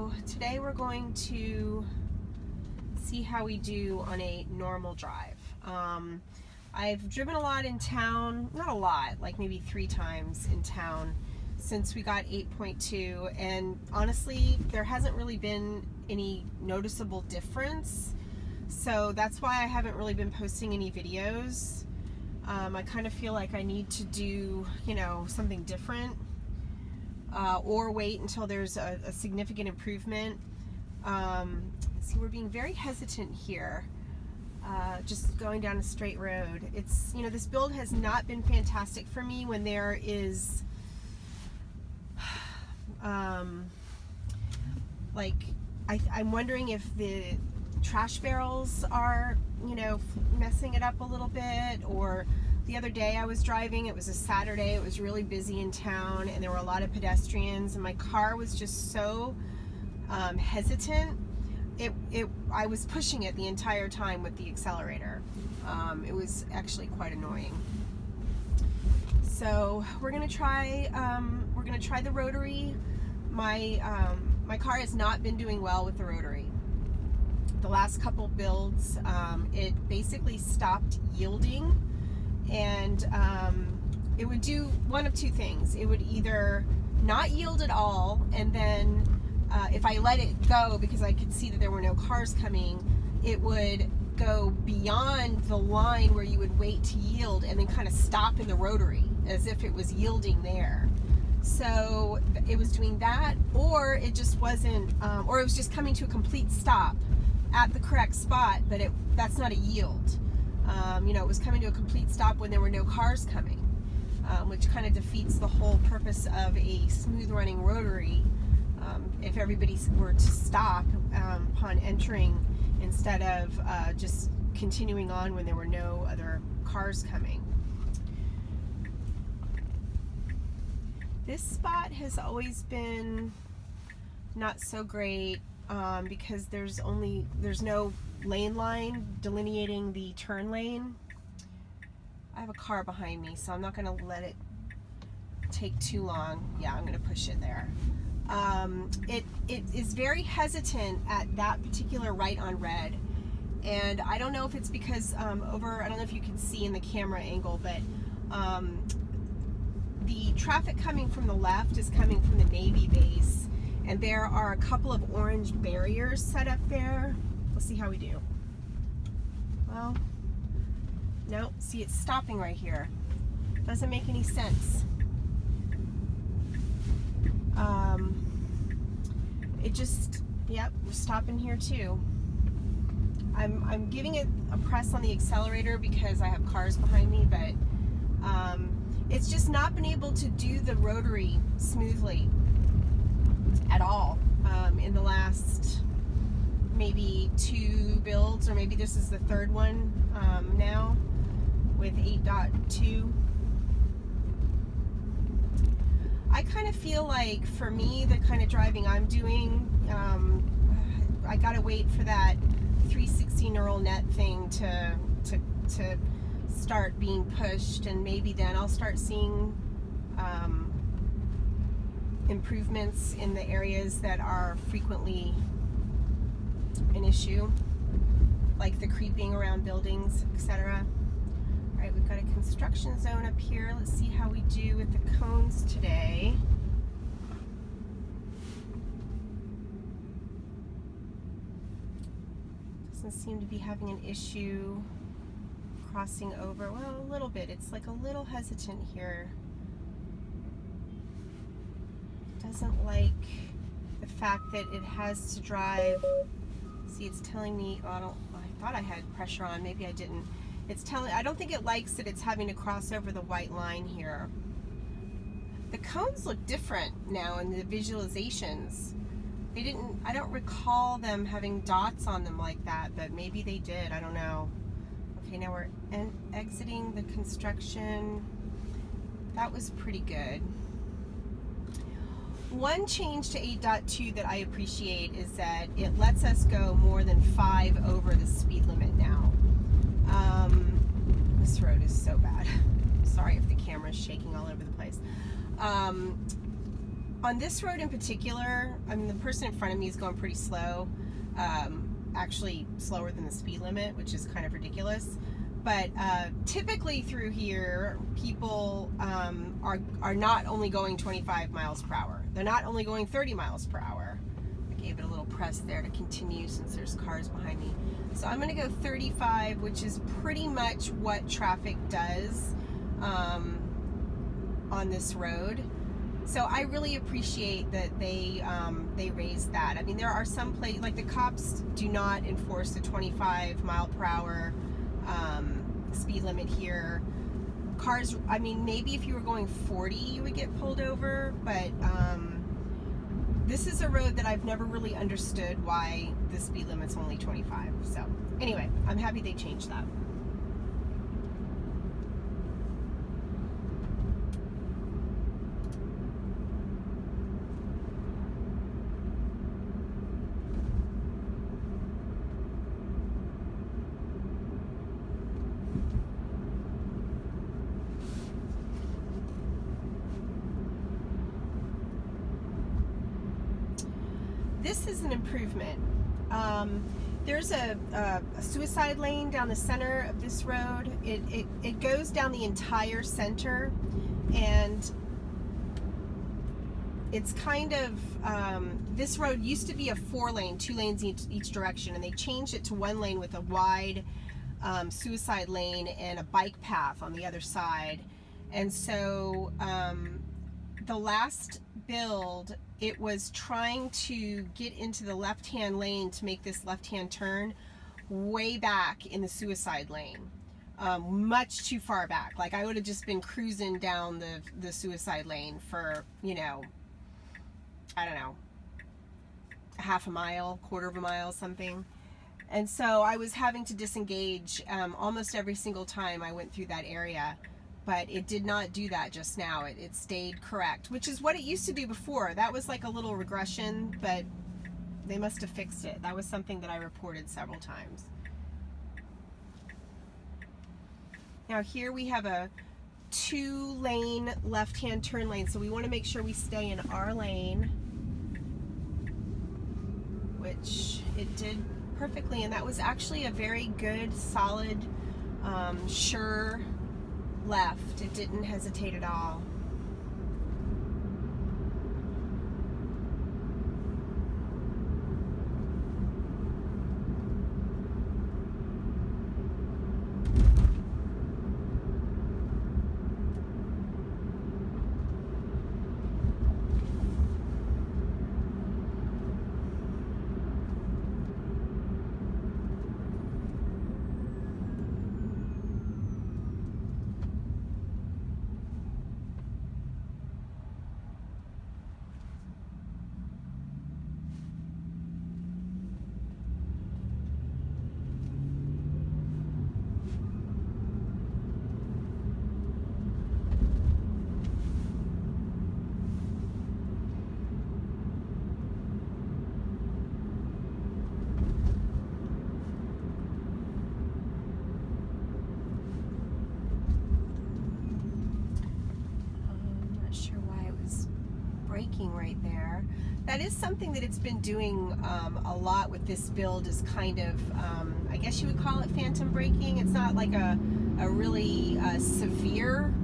So today we're going to see how we do on a normal drive. I've driven a lot in town, not a lot, like maybe 3 times in town since we got 8.2, and honestly there hasn't really been any noticeable difference, so that's why I haven't really been posting any videos. I kind of feel like I need to do, something different, or wait until there's a significant improvement. See, we're being very hesitant here, just going down a straight road. It's, this build has not been fantastic for me when there is, I'm wondering if the trash barrels are, messing it up a little bit. Or the other day I was driving, it was a Saturday, it was really busy in town and there were a lot of pedestrians and my car was just so hesitant. I was pushing it the entire time with the accelerator. It was actually quite annoying. So we're gonna try the rotary. My car has not been doing well with the rotary. The last couple builds, it basically stopped yielding, and it would do one of two things. It would either not yield at all, and then if I let it go because I could see that there were no cars coming, it would go beyond the line where you would wait to yield and then kind of stop in the rotary as if it was yielding there. So it was doing that, or it just wasn't, or it was just coming to a complete stop at the correct spot, but that's not a yield. It was coming to a complete stop when there were no cars coming, which kind of defeats the whole purpose of a smooth running rotary. If everybody were to stop upon entering instead of just continuing on when there were no other cars coming. This spot has always been not so great because there's no lane line delineating the turn lane. I have a car behind me, so I'm not going to let it take too long. Yeah, I'm going to push it there. It is very hesitant at that particular right on red, and I don't know if it's because I don't know if you can see in the camera angle, but the traffic coming from the left is coming from the Navy base, and there are a couple of orange barriers set up there. Let's see how we do. Well, no, see, it's stopping right here. Doesn't make any sense. Yep, we're stopping here too. I'm giving it a press on the accelerator because I have cars behind me, but it's just not been able to do the rotary smoothly at all in the last maybe 2 builds, or maybe this is the 3rd one now with 8.2. I kind of feel like, for me, the kind of driving I'm doing, I gotta wait for that 360 neural net thing to start being pushed, and maybe then I'll start seeing improvements in the areas that are frequently an issue, like the creeping around buildings, etc. Alright, we've got a construction zone up here. Let's see how we do with the cones today. Doesn't seem to be having an issue crossing over. Well, a little bit. It's like a little hesitant here. Doesn't like the fact that it has to drive. See, it's telling me, I thought I had pressure on, maybe I didn't. I don't think it likes that it's having to cross over the white line here. The cones look different now in the visualizations. I don't recall them having dots on them like that, but maybe they did, I don't know. Okay, now we're exiting the construction. That was pretty good. One change to 8.2 that I appreciate is that it lets us go more than 5 over the speed limit now. This road is so bad. Sorry if the camera's shaking all over the place. On this road in particular, I mean, the person in front of me is going pretty slow, actually slower than the speed limit, which is kind of ridiculous. But typically through here, people are not only going 25 miles per hour. They're not only going 30 miles per hour. I gave it a little press there to continue since there's cars behind me. So I'm going to go 35, which is pretty much what traffic does on this road. So I really appreciate that they raised that. I mean, there are some places, like the cops do not enforce the 25 mile per hour speed limit here. Cars, I mean, maybe if you were going 40, you would get pulled over, but this is a road that I've never really understood why the speed limit's only 25. So anyway, I'm happy they changed that. This is an improvement. There's a suicide lane down the center of this road. It goes down the entire center, and it's kind of, this road used to be a 4-lane, 2 lanes each direction, and they changed it to 1 lane with a wide suicide lane and a bike path on the other side. And so the last build, it was trying to get into the left-hand lane to make this left-hand turn way back in the suicide lane, much too far back. Like I would have just been cruising down the suicide lane for, you know, I don't know, half a mile, quarter of a mile, something. And so I was having to disengage almost every single time I went through that area. But it did not do that just now. It stayed correct, which is what it used to do before. That was like a little regression, but they must have fixed it. That was something that I reported several times. Now here we have a 2-lane left-hand turn lane, so we want to make sure we stay in our lane, which it did perfectly, and that was actually a very good, solid, sure left. It didn't hesitate at all. Right there. That is something that it's been doing a lot with this build, is kind of, I guess you would call it phantom braking. It's not like a really severe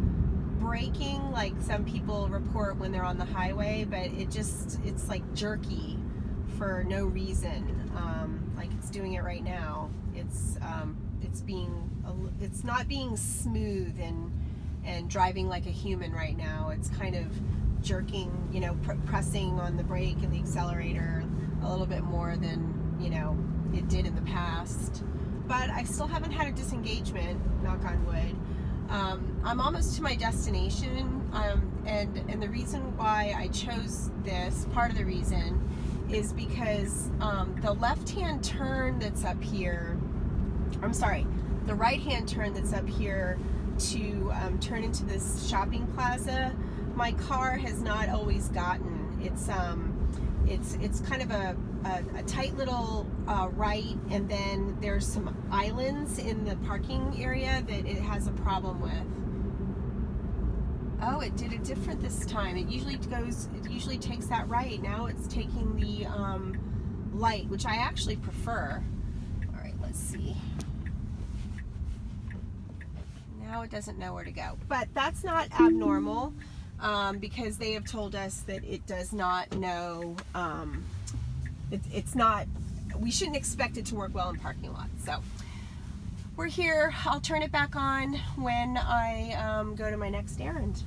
braking like some people report when they're on the highway, but it's like jerky for no reason, like it's doing it right now. It's not being smooth and driving like a human right now. It's kind of jerking, you know, pressing on the brake and the accelerator a little bit more than, you know, it did in the past. But I still haven't had a disengagement, knock on wood. I'm almost to my destination, and the reason why I chose this, part of the reason, is because the left-hand turn that's up here, I'm sorry, the right-hand turn that's up here to turn into this shopping plaza, my car has not always gotten. It's kind of a tight little right, and then there's some islands in the parking area that it has a problem with. Oh, it did it different this time. It usually takes that right. Now it's taking the light, which I actually prefer. All right, let's see. Now it doesn't know where to go. But that's not abnormal, because they have told us that it does not know, it's not, we shouldn't expect it to work well in parking lots. So we're here. I'll turn it back on when I go to my next errand.